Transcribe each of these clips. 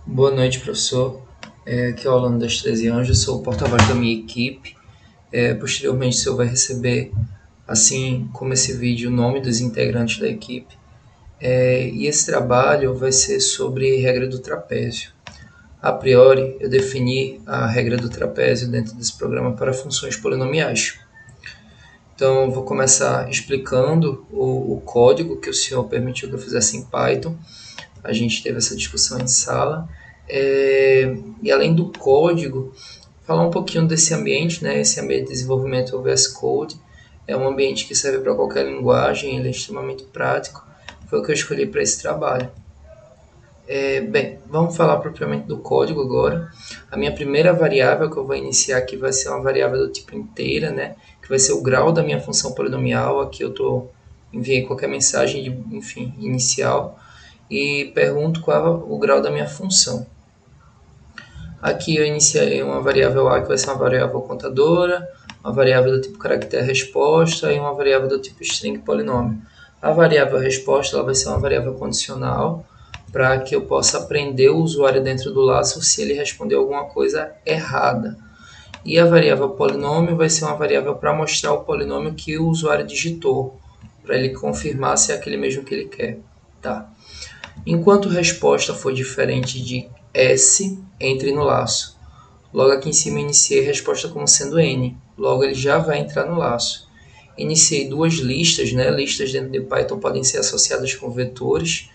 Boa noite, professor. Aqui é o Orlando das 13 Anjos, sou o porta-voz da minha equipe. Posteriormente, o senhor vai receber, assim como esse vídeo, o nome dos integrantes da equipe. E esse trabalho vai ser sobre regra do trapézio. A priori, eu defini a regra do trapézio dentro desse programa para funções polinomiais. Então, eu vou começar explicando o código que o senhor permitiu que eu fizesse em Python. A gente teve essa discussão em sala. E além do código, falar um pouquinho desse ambiente, né? Esse ambiente de desenvolvimento VS Code é um ambiente que serve para qualquer linguagem, ele é extremamente prático. Foi o que eu escolhi para esse trabalho. Bem, vamos falar propriamente do código agora. A minha primeira variável que eu vou iniciar aqui vai ser uma variável do tipo inteira, né? Que vai ser o grau da minha função polinomial. Aqui eu enviei qualquer mensagem de, enfim, inicial e pergunto qual é o grau da minha função. Aqui eu iniciei uma variável A que vai ser uma variável contadora, uma variável do tipo caractere resposta e uma variável do tipo string polinômio. A variável resposta ela vai ser uma variável condicional para que eu possa aprender o usuário dentro do laço se ele responder alguma coisa errada. E a variável polinômio vai ser uma variável para mostrar o polinômio que o usuário digitou, para ele confirmar se é aquele mesmo que ele quer. Tá. Enquanto resposta for diferente de S, entre no laço. Logo aqui em cima iniciei a resposta como sendo N. Logo ele já vai entrar no laço. Iniciei duas listas, né? Listas dentro de Python podem ser associadas com vetores.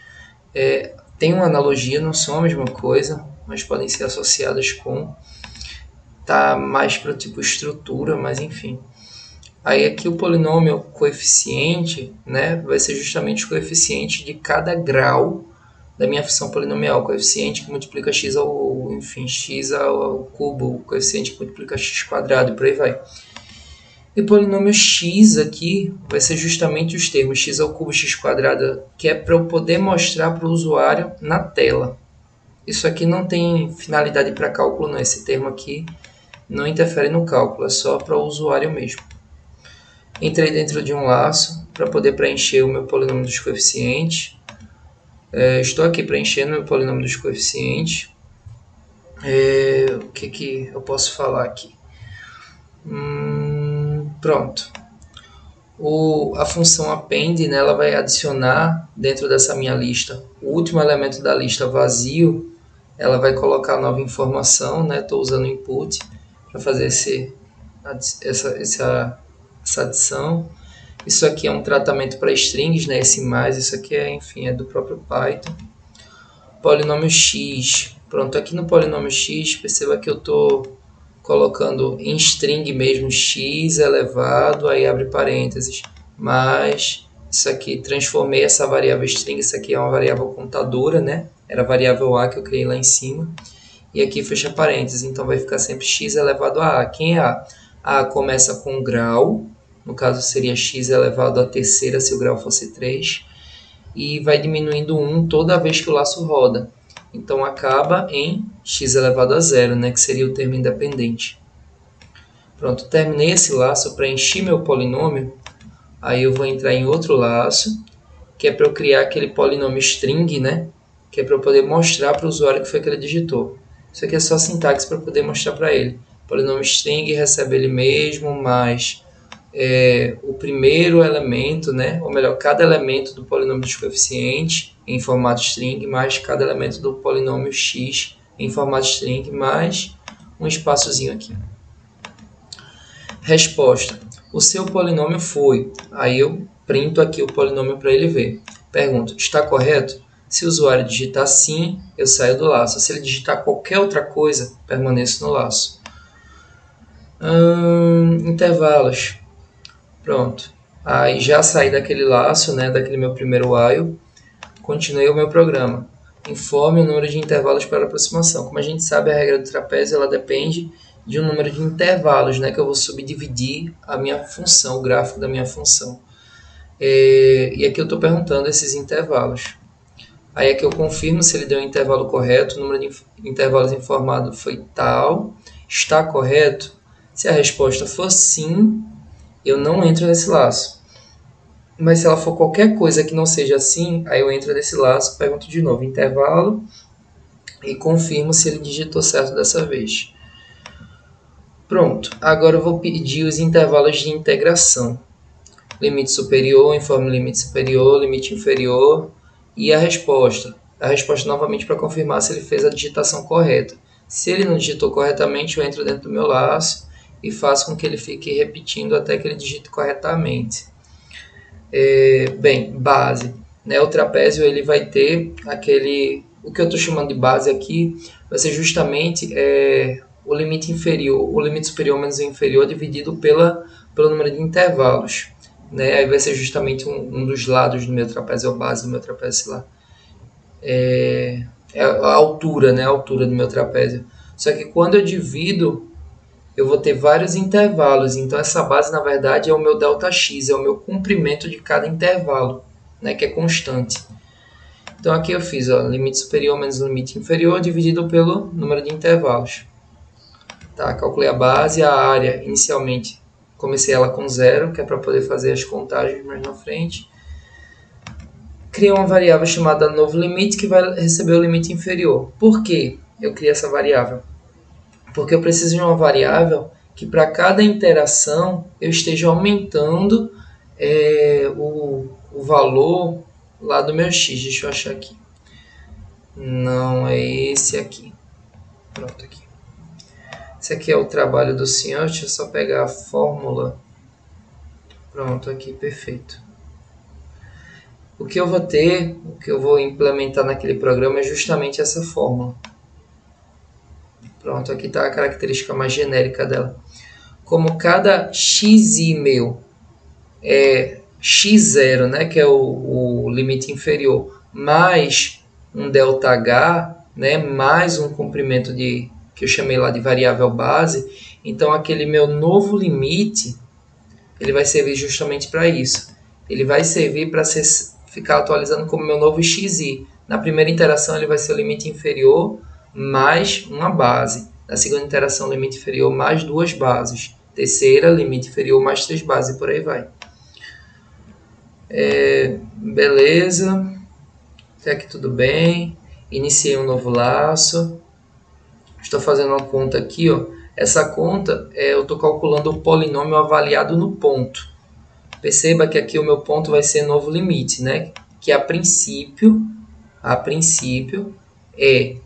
Tem uma analogia, não são a mesma coisa, mas podem ser associadas com. Tá mais para o tipo estrutura, mas enfim. Aí aqui o polinômio coeficiente, né, vai ser justamente o coeficiente de cada grau da minha função polinomial, o coeficiente que multiplica x ao, enfim, x ao cubo, o coeficiente que multiplica x quadrado e por aí vai. E o polinômio x aqui vai ser justamente os termos x ao cubo, x quadrado, que é para eu poder mostrar para o usuário na tela. Isso aqui não tem finalidade para cálculo, não. Esse termo aqui não interfere no cálculo, é só para o usuário mesmo. Entrei dentro de um laço para poder preencher o meu polinômio dos coeficientes. Estou aqui preenchendo o meu polinômio dos coeficientes. O que eu posso falar aqui? Pronto. A função append, né, ela vai adicionar dentro dessa minha lista o último elemento da lista vazio. Ela vai colocar nova informação, né? Estou usando input para fazer essa adição. Isso aqui é um tratamento para strings, né? Esse mais, isso aqui enfim, é do próprio Python. Polinômio x. Pronto, aqui no polinômio x, perceba que eu estou colocando em string mesmo x elevado, aí abre parênteses, mas isso aqui, transformei essa variável string, isso aqui é uma variável contadora, né? Era a variável a que eu criei lá em cima, e aqui fecha parênteses, então vai ficar sempre x elevado a a. Quem é a? A começa com grau, no caso seria x elevado a terceira se o grau fosse 3, e vai diminuindo 1 toda vez que o laço roda. Então acaba em x elevado a zero, né, que seria o termo independente. Pronto, terminei esse laço, preenchi meu polinômio, aí eu vou entrar em outro laço, que é para eu criar aquele polinômio string, né, que é para eu poder mostrar para o usuário que foi que ele digitou. Isso aqui é só sintaxe para poder mostrar para ele. Polinômio string recebe ele mesmo, mais o primeiro elemento, né, ou melhor, cada elemento do polinômio dos coeficientes em formato string, mais cada elemento do polinômio x em formato string, mais um espaçozinho aqui. Resposta. O seu polinômio foi. Aí eu printo aqui o polinômio para ele ver. Pergunto, está correto? Se o usuário digitar sim, eu saio do laço. Se ele digitar qualquer outra coisa, permaneço no laço. Intervalos. Pronto. Aí já saí daquele laço, né, daquele meu primeiro while. Continuei o meu programa. Informe o número de intervalos para aproximação. Como a gente sabe, a regra do trapézio ela depende de um número de intervalos, né, que eu vou subdividir a minha função, o gráfico da minha função. E aqui eu estou perguntando esses intervalos. Aí aqui eu confirmo se ele deu o intervalo correto, o número de intervalos informado foi tal. Está correto? Se a resposta for sim, eu não entro nesse laço. Mas se ela for qualquer coisa que não seja assim, aí eu entro nesse laço, pergunto de novo, intervalo, e confirmo se ele digitou certo dessa vez. Pronto, agora eu vou pedir os intervalos de integração. Limite superior, informe limite superior, limite inferior e a resposta. A resposta novamente para confirmar se ele fez a digitação correta. Se ele não digitou corretamente, eu entro dentro do meu laço e faço com que ele fique repetindo até que ele digite corretamente. Bem, base. Né? O trapézio ele vai ter aquele... O que eu estou chamando de base aqui vai ser justamente o limite inferior, o limite superior menos o inferior dividido pelo número de intervalos. Né? Aí vai ser justamente um dos lados do meu trapézio, a base do meu trapézio, sei lá. É a altura, né? A altura do meu trapézio. Só que quando eu divido, eu vou ter vários intervalos. Então essa base, na verdade, é o meu ΔX, é o meu comprimento de cada intervalo, né? Que é constante. Então aqui eu fiz limite superior menos limite inferior dividido pelo número de intervalos. Tá, calculei a base, a área inicialmente comecei ela com 0, que é para poder fazer as contagens mais na frente. Criei uma variável chamada novo limite que vai receber o limite inferior. Por que eu criei essa variável? Porque eu preciso de uma variável que para cada interação eu esteja aumentando o valor lá do meu x. Deixa eu achar aqui. Não é esse aqui. Pronto, aqui. Esse aqui é o trabalho do senhor. Deixa eu só pegar a fórmula. Pronto, aqui, perfeito. O que eu vou ter, o que eu vou implementar naquele programa é justamente essa fórmula. Pronto, aqui está a característica mais genérica dela. Como cada xi meu é x0, né, que é o limite inferior, mais um ΔH, né, mais um comprimento que eu chamei lá de variável base, então aquele meu novo limite ele vai servir justamente para isso. Ele vai servir para ficar atualizando como meu novo xi. Na primeira interação ele vai ser o limite inferior mais uma base. Na segunda interação, limite inferior mais duas bases. Terceira, limite inferior mais 3 bases e por aí vai. Beleza. Até aqui tudo bem. Iniciei um novo laço. Estou fazendo uma conta aqui. Ó. Essa conta, eu estou calculando o polinômio avaliado no ponto. Perceba que aqui o meu ponto vai ser novo limite, né? Que a princípio é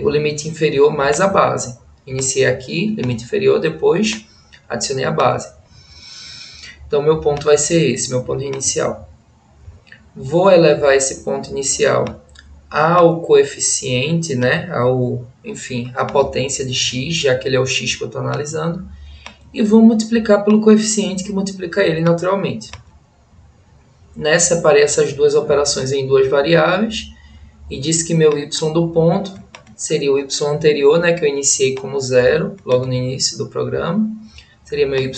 o limite inferior mais a base. Iniciei aqui, limite inferior, depois adicionei a base. Então, meu ponto vai ser esse, meu ponto inicial. Vou elevar esse ponto inicial ao coeficiente, né? A potência de x, já que ele é o x que eu estou analisando. E vou multiplicar pelo coeficiente que multiplica ele naturalmente. Né? Separei essas duas operações em duas variáveis e disse que meu y do ponto seria o y anterior, né, que eu iniciei como 0, logo no início do programa. Seria meu y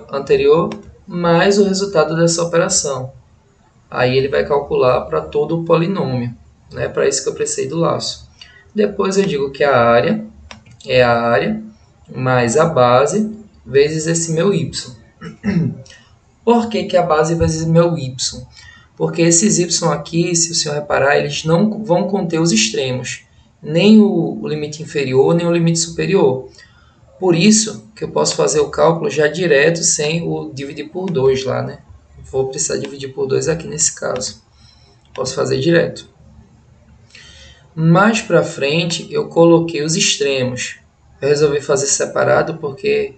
anterior mais o resultado dessa operação. Aí ele vai calcular para todo o polinômio. Né, para isso que eu precisei do laço. Depois eu digo que a área é a área mais a base vezes esse meu y. Por que a base vezes meu y? Porque esses y aqui, se o senhor reparar, eles não vão conter os extremos, nem o limite inferior, nem o limite superior. Por isso que eu posso fazer o cálculo já direto, sem o dividir por 2 lá, né? Vou precisar dividir por 2 aqui nesse caso. Posso fazer direto. Mais para frente, eu coloquei os extremos. Eu resolvi fazer separado porque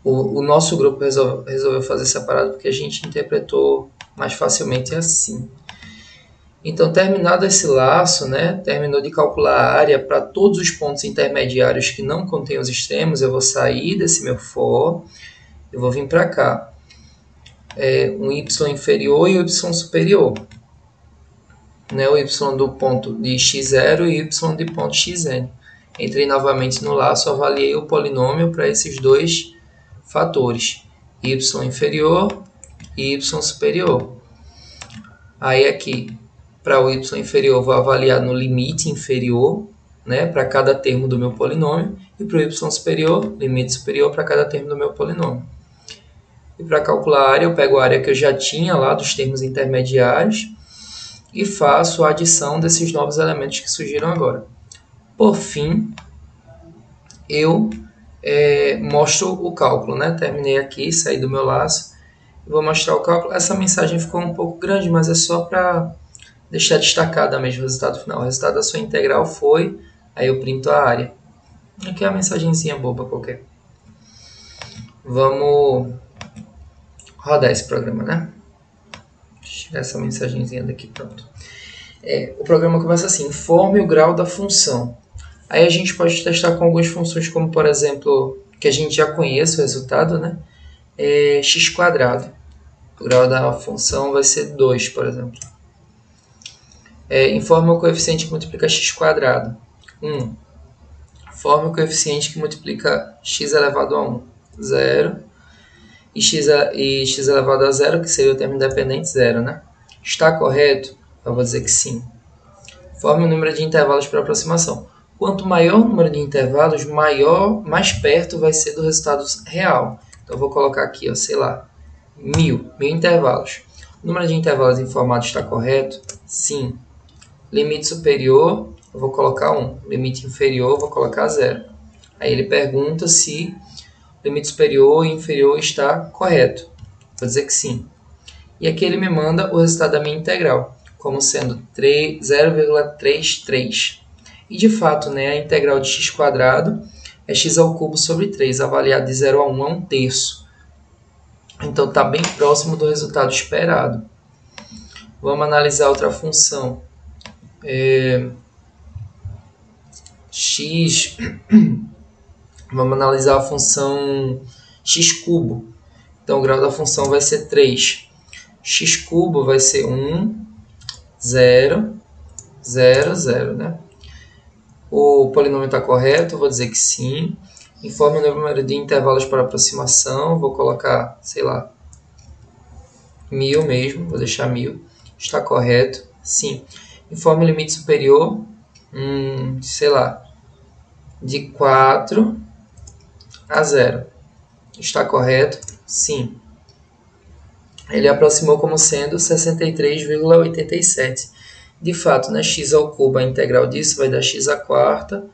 o nosso grupo resolveu fazer separado porque a gente interpretou mais facilmente assim. Então, terminado esse laço, né, terminou de calcular a área para todos os pontos intermediários que não contêm os extremos, eu vou sair desse meu for, eu vou vir para cá. Um y inferior e o y superior. Né, o y do ponto de x0 e o y de ponto xn. Entrei novamente no laço, avaliei o polinômio para esses dois fatores, y inferior e y superior. Aí aqui, para o y inferior, vou avaliar no limite inferior, né, para cada termo do meu polinômio, e para o y superior, limite superior para cada termo do meu polinômio. E para calcular a área, eu pego a área que eu já tinha lá dos termos intermediários e faço a adição desses novos elementos que surgiram agora. Por fim, eu mostro o cálculo, né? Terminei aqui, saí do meu laço, vou mostrar o cálculo. Essa mensagem ficou um pouco grande, mas é só para deixar destacada mesmo o resultado final. O resultado da sua integral foi, aí eu printo a área. Aqui é uma mensagenzinha boba qualquer. Vamos rodar esse programa, né? Deixa eu tirar essa mensagenzinha daqui, pronto. O programa começa assim: informe o grau da função. Aí a gente pode testar com algumas funções, como por exemplo, que a gente já conhece o resultado, né? X². O grau da função vai ser 2, por exemplo. Informe o coeficiente que multiplica x². 1. Informe o coeficiente que multiplica x elevado a 1. 0. E x elevado a 0, que seria o termo independente, 0, né? Está correto? Eu vou dizer que sim. Informe o número de intervalos para aproximação. Quanto maior o número de intervalos, mais perto vai ser do resultado real. Então eu vou colocar aqui, ó, sei lá, 1000 intervalos. O número de intervalos informado está correto? Sim. Limite superior, eu vou colocar 1. Limite inferior, eu vou colocar 0. Aí ele pergunta se o limite superior e inferior está correto. Vou dizer que sim. E aqui ele me manda o resultado da minha integral, como sendo 0,33. E de fato, né, a integral de x² é x ao cubo sobre 3, avaliado de 0 a 1 é 1/3. Então está bem próximo do resultado esperado. Vamos analisar outra função. Vamos analisar a função x³. Então o grau da função vai ser 3. x³ vai ser 1, 0, 0, 0, né? O polinômio está correto, vou dizer que sim. Informe o número de intervalos para aproximação, vou colocar, sei lá, 1000 mesmo, vou deixar 1000. Está correto, sim. Informe o limite superior, sei lá, de 4 a 0. Está correto, sim. Ele aproximou como sendo 63,87. De fato, né, x ao cubo, a integral disso vai dar x²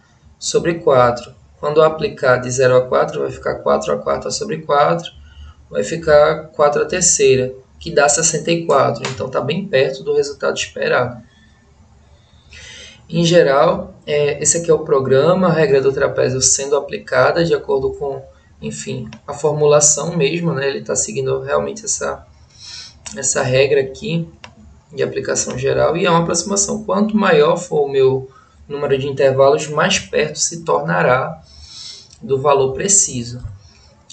sobre 4. Quando eu aplicar de 0 a 4, vai ficar 4² sobre 4, vai ficar 4/3, que dá 64. Então está bem perto do resultado esperado. Em geral, esse aqui é o programa, a regra do trapézio sendo aplicada de acordo com, enfim, a formulação mesmo, né? Ele está seguindo realmente essa regra aqui de aplicação geral, e é uma aproximação. Quanto maior for o meu número de intervalos, mais perto se tornará do valor preciso.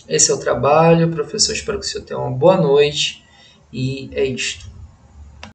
Esse é o trabalho, professor. Espero que o senhor tenha uma boa noite, e é isto.